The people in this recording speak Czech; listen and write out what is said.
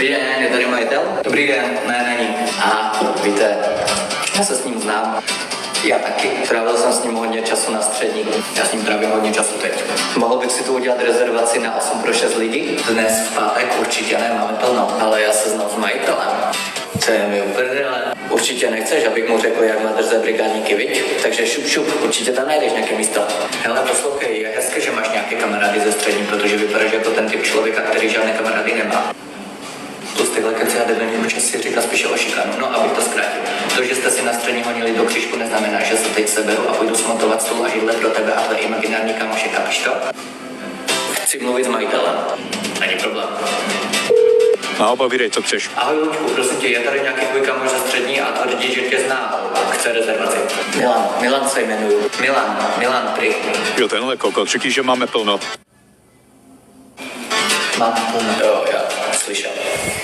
Dobrý den, je tady majitel? Dobrý den, ne, není. Víte, já se s ním znám. Já taky. Trávil jsem s ním hodně času na střední. Já s ním trávím hodně času teď. Mohl bych si tu udělat rezervaci na 8 pro 6 lidí? Dnes v pátek určitě ne, máme plno. Ale já se znám s majitelem. Co je mi uprdele? Určitě nechceš, abych mu řekl, jak má držet brigádníky, viď? Takže šup, určitě tam najdeš nějaké místo. Hele, poslouchej, je hezké, že máš nějaké kamarády ze střední, protože vypadáš jako ten typ člověka, který žádné kamarády nemá. Plus tyhle keci a debilní určitě si říká spíše o šikanu, no abych to zkrátil. To, že jste si na střední honili do křížku, neznamená, že se teď seberu a půjdu smontovat stůl a židle pro tebe a tvé imaginární kamoše, chápeš to? Chci mluvit s majitelem. Není problém. No, povídej, co chceš. Ahoj, Luďku, prosím tě, je tady nějaký tvůj kamoš ze střední a tvrdí, že tě zná. Chce rezervaci. Milan se jmenuju. Milan, prý. Jo, tenhle kokot, řekni, že máme plno. Mám plno. Jo, já slyšel.